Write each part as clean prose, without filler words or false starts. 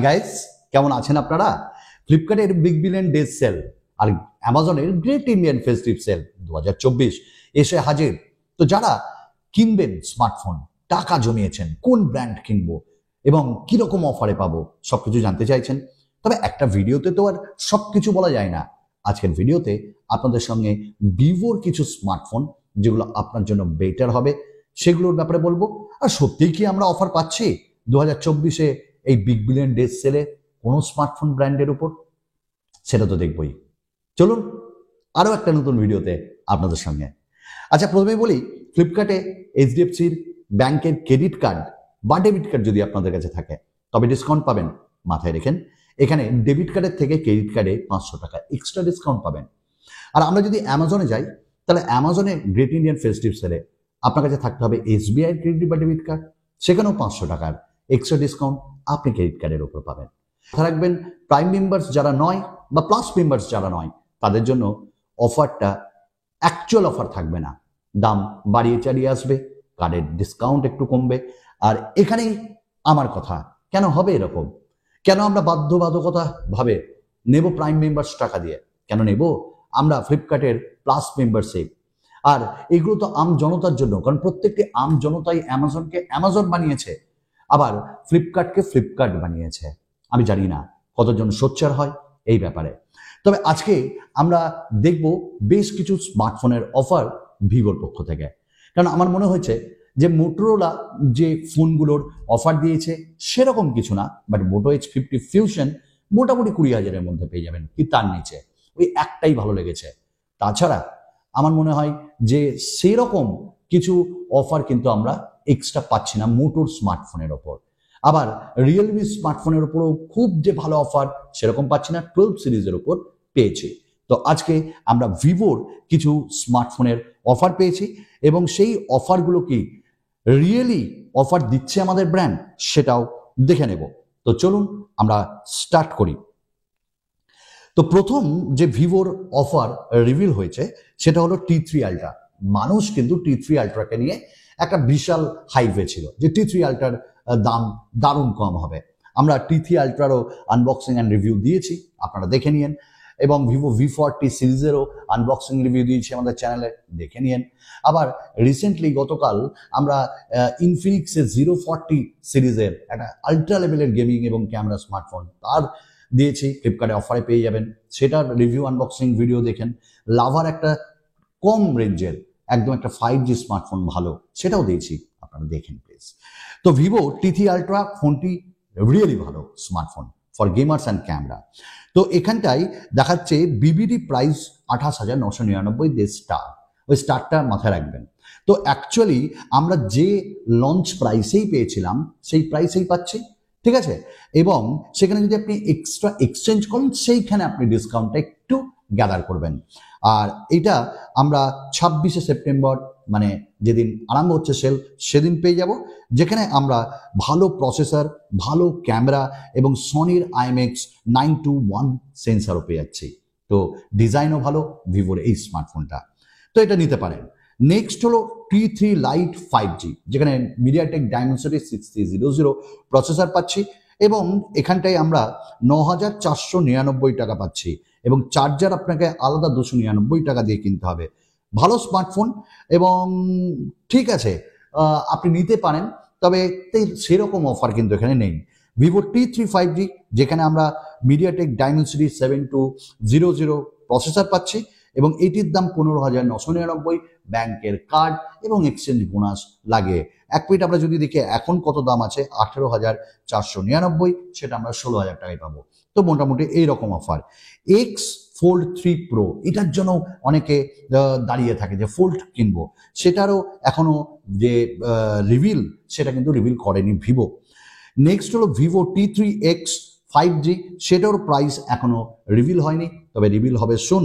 Guys, কেমন আছেন আপনারা? ফ্লিপকার্টের বিগ বিলিয়ন ডে সেল আর অ্যামাজনের গ্রেট ইন্ডিয়ান ফেস্টিভ সেল 2024 এসে হাজির। তো যারা কিনবেন স্মার্টফোন, টাকা জমিয়েছেন, কোন ব্র্যান্ড কিনবো এবং কিরকম অফারে পাবো সবকিছু জানতে চাইছেন, তবে একটা ভিডিওতে তো আর সবকিছু বলা যায় না। আজকের ভিডিওতে আপনাদের সঙ্গে ভিভোর কিছু স্মার্টফোন যেগুলো আপনার জন্য বেটার হবে সেগুলোর ব্যাপারে বলবো। আর সত্যিই কি আমরা অফার পাচ্ছি 2024-এ এই বিগ বিলিয়ন ডে সেলে কোনো স্মার্টফোন ব্র্যান্ডের উপর? সেটা তো দেখবই। চলুন আরও একটা নতুন ভিডিওতে আপনাদের সঙ্গে। আচ্ছা, প্রথমে বলি, ফ্লিপকার্টে এইচডিএফসির ব্যাংকের ক্রেডিট কার্ড বা ডেবিট কার্ড যদি আপনাদের কাছে থাকে তবে ডিসকাউন্ট পাবেন। মাথায় রেখেন, এখানে ডেবিট কার্ডের থেকে ক্রেডিট কার্ডে 500 টাকা এক্সট্রা ডিসকাউন্ট পাবেন। আর আমরা যদি অ্যামাজনে যাই, তাহলে অ্যামাজনে গ্রেট ইন্ডিয়ান ফেস্টিভ সেলে আপনার কাছে থাকতে হবে এসবিআই ক্রেডিট বা ডেবিট কার্ড, সেখানেও 500 টাকার এক্সট্রা ডিসকাউন্ট আপনি ক্রেডিট কার্ডের উপর পাবেন। মাথায় রাখবেন, প্রাইম মেম্বার্স যারা নয় বা প্লাস মেম্বার্স যারা নয় তাদের জন্য অফারটা অ্যাকচুয়াল অফার থাকবে না, দাম বাড়িয়ে চালিয়ে আসবে, কার্ডের ডিসকাউন্ট একটু কমবে। আর এখানেই আমার কথা, কেন হবে এরকম? কেন আমরা বাধ্যবাধকতা ভাবে নেব প্রাইম মেম্বার্স টাকা দিয়ে? কেন নেব আমরা ফ্লিপকার্টের প্লাস মেম্বারশিপ? আর এগুলো তো আম জনতার জন্য, কারণ প্রত্যেকটি আম জনতাই অ্যামাজনকে অ্যামাজন বানিয়েছে, আবার ফ্লিপকার্টকে ফ্লিপকার্ট বানিয়েছে। আমি জানি না কতজন সোচ্চার হয় এই ব্যাপারে। তবে আজকে আমরা দেখব বেশ কিছু স্মার্টফোনের অফার ভিভোর পক্ষ থেকে, কারণ আমার মনে হয়েছে যে মোটোরোলা যে ফোনগুলোর অফার দিয়েছে সেরকম কিছু না, বাট মোটো H50 ফিউশন মোটামুটি 20,000-এর মধ্যে পেয়ে যাবেন, কি তার নিচে। ওই একটাই ভালো লেগেছে। তাছাড়া আমার মনে হয় যে সেরকম কিছু অফার কিন্তু আমরা এক্সট্রা পাচ্ছি না মোটোর স্মার্টফোনের ওপর। আবার রিয়েলমি স্মার্টফোনের ওপরও খুব যে ভালো অফার সেরকম পাচ্ছি না, 12 সিরিজের ওপর পেয়েছি। তো আজকে আমরা ভিভোর কিছু স্মার্টফোনের অফার পেয়েছি এবং সেই অফারগুলো কি রিয়েলি অফার দিচ্ছে আমাদের ব্র্যান্ড সেটাও দেখে নেব। তো চলুন আমরা স্টার্ট করি। তো প্রথম যে ভিভোর অফার রিভিল হয়েছে সেটা হলো T3 আলট্রা। মানুষ কিন্তু T3 আলট্রাকে নিয়ে একটা বিশাল হাইপে ছিল যে T3 আলট্রার দাম দারুণ কম হবে। আমরা T3 আলট্রারও আনবক্সিং অ্যান্ড রিভিউ দিয়েছি, আপনারা দেখে নিন। এবং ভিভো V40 সিরিজেরও আনবক্সিং রিভিউ দিয়েছি আমাদের চ্যানেলে, দেখে নিন। আবার রিসেন্টলি গতকাল আমরা ইনফিনিক্সের 040 সিরিজের একটা আলট্রা লেভেলের গেমিং এবং ক্যামেরা স্মার্টফোন তার দিয়েছি, ফ্লিপকার্টে অফারে পেয়ে যাবেন, সেটার রিভিউ আনবক্সিং ভিডিও দেখেন। লাভার একটা কম রেঞ্জের একদম একটা 5G স্মার্টফোন ভালো, সেটাও দিয়েছি, আপনারা দেখেন প্লিজ। তো ভিভো T3 আলট্রা ফোনটি রিয়েলি ভালো smartphone for gamers and camera. তো এখানটায় দেখাচ্ছে বিবিডি প্রাইস 28,999 দিয়ে স্টার, ওই স্টারটা মাথায় রাখবেন। তো অ্যাকচুয়ালি আমরা যে লঞ্চ প্রাইসেই পেয়েছিলাম সেই প্রাইসেই পাচ্ছি, ঠিক আছে। এবং সেখানে যদি আপনি এক্সট্রা এক্সচেঞ্জ করেন সেইখানে আপনি ডিসকাউন্টটা একটু গ্যাদার করবেন। আর এটা আমরা 26শে সেপ্টেম্বর মানে যেদিন আরম্ভ হচ্ছে সেল সেদিন পেয়ে যাব, যেখানে আমরা ভালো প্রসেসর, ভালো ক্যামেরা এবং সনির IMX 921 সেন্সারও পেয়ে যাচ্ছি। তো ডিজাইনও ভালো ভিভোর এই স্মার্টফোনটা, তো এটা নিতে পারেন। নেক্সট হলো T3 লাইট 5G, যেখানে মিডিয়াটেক ডাইমেনসিটি 6300 প্রসেসর পাচ্ছি এবং এখানটায় আমরা 9,499 টাকা পাচ্ছি এবং চার্জার আপনাকে আলাদা 299 টাকা দিয়ে কিনতে হবে। ভালো স্মার্টফোন এবং ঠিক আছে, আপনি নিতে পারেন, তবে সেরকম অফার কিন্তু এখানে নেই। ভিভো T3 5G, যেখানে আমরা মিডিয়াটেক ডাইমেনসিটি 7200 প্রসেসর পাচ্ছি এবং এটির দাম 15,999, ব্যাংকের কার্ড এবং এক্সচেঞ্জ বোনাস লাগে। এক মিনিট আমরা যদি দেখি এখন কত দাম আছে, 18,499, সেটা আমরা 16,000 টাকায় পাবো। তো মোটামুটি এইরকম অফার। X Fold 3 Pro, এটার জন্য অনেকে দাঁড়িয়ে থাকে যে ফোল্ড কিনবো, সেটারও এখনো যে রিভিল সেটা কিন্তু রিভিল করেনি ভিভো। নেক্সট হলো ভিভো T3X 5G, সেটার প্রাইস এখনো রিভিল হয়নি, তবে রিভিল হবে শুন।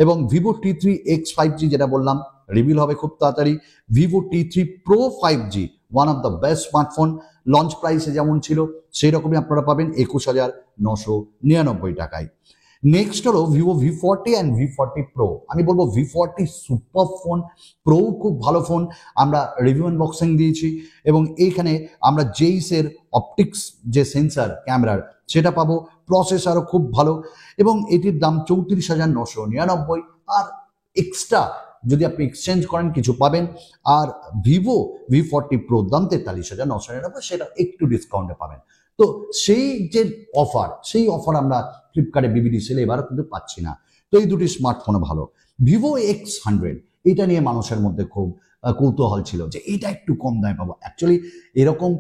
এবং ভিভো T3X 5G যেটা বললাম রিভিল হবে খুব তাড়াতাড়ি। Vivo T3 Pro 5G, one of the best smartphone, launch প্রাইসে যেমন ছিল সেই রকমই আপনারা পাবেন 21,999 টাকায়। নেক্সট হলো Vivo V40 and V40 pro. আমি বলবো V40 সুপার ফোন, প্রো খুব ভালো ফোন। আমরা রিভিউ আনবক্সিং দিয়েছি এবং এইখানে আমরা জেইসের অপটিক্স যে সেন্সার ক্যামেরার সেটা পাবো, প্রসেসরও খুব ভালো এবং এটির দাম 34,999। আর এক্সট্রা যদি আপনি এক্সচেঞ্জ করেন কিছু পাবেন। আর ভিভো V40 প্রো দাম 43,999, সেটা একটু ডিসকাউন্টে পাবেন। তো সেই যে অফার, সেই অফার আমরা ফ্লিপকার্টে বিবিডি সেলে এবারও কিন্তু পাচ্ছি না। তো এই দুটি স্মার্টফোনও ভালো। ভিভো X100 এটা নিয়ে মানুষের মধ্যে খুব কৌতূহল ছিল যে এটা একটু কম দামে পাবো। অ্যাকচুয়ালি এরকম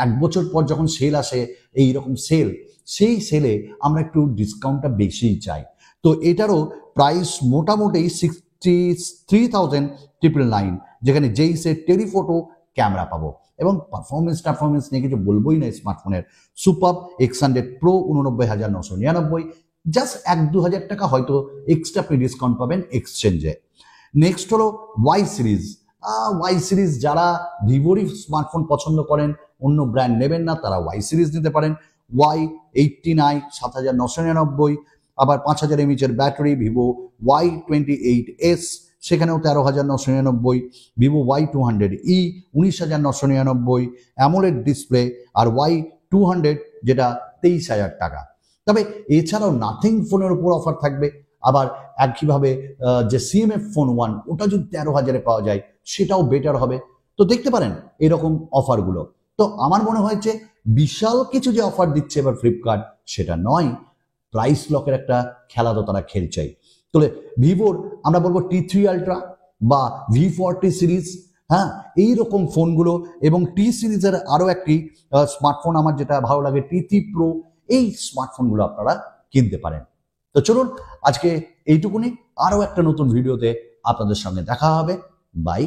1 বছর পর যখন সেল আসে, এইরকম সেল, সেই সেলে আমরা একটু ডিসকাউন্টটা বেশিই চাই। তো এটারও প্রাইস মোটামুটি 63,999, যেখানে জেইসের টেলিফোটো ক্যামেরা পাবো এবং পারফরমেন্স নিয়ে কিছু বলবোই না স্মার্টফোনের। সুপার X100 প্রো 89,999, জাস্ট 1-2 হাজার টাকা হয়তো এক্সট্রা আপনি ডিসকাউন্ট পাবেন এক্সচেঞ্জে। নেক্সট হলো ওয়াই সিরিজ, যারা ভিভোরই স্মার্টফোন পছন্দ করেন, অন্য ব্র্যান্ড নেবেন না, তারা ওয়াই সিরিজ নিতে পারেন। Y89 7,999, আবার 5,000 mAh ব্যাটারি। ভিভো Y28s সেখানেও 13,999, ভিভো Y200e 19,999, অ্যামোলেড ডিসপ্লে। আর Y200 যেটা 23,000 টাকা। তবে এছাড়াও নাথিং ফোনের উপর অফার থাকবে। আবার একইভাবে যে CMF ফোন 1 ওটা যদি 13,000-এ পাওয়া যায় সেটাও বেটার হবে। তো দেখতে পারেন এরকম অফারগুলো। তো আমার মনে হয়েছে বিশাল কিছু যে অফার দিচ্ছে এবার ফ্লিপকার্ট, সেটা নয়, প্রাইস লকের একটা খেলা তো তারা খেলছেই। তাহলে ভিভোর আমরা বলবো T3 আলট্রা বা V40 সিরিজ, হ্যাঁ, এইরকম ফোনগুলো, এবং টি সিরিজের আরও একটি স্মার্টফোন আমার যেটা ভালো লাগে T3 প্রো, এই স্মার্টফোনগুলো আপনারা কিনতে পারেন। তো চলুন আজকে এইটুকুনি, আরও একটা নতুন ভিডিওতে আপনাদের সঙ্গে দেখা হবে। বাই।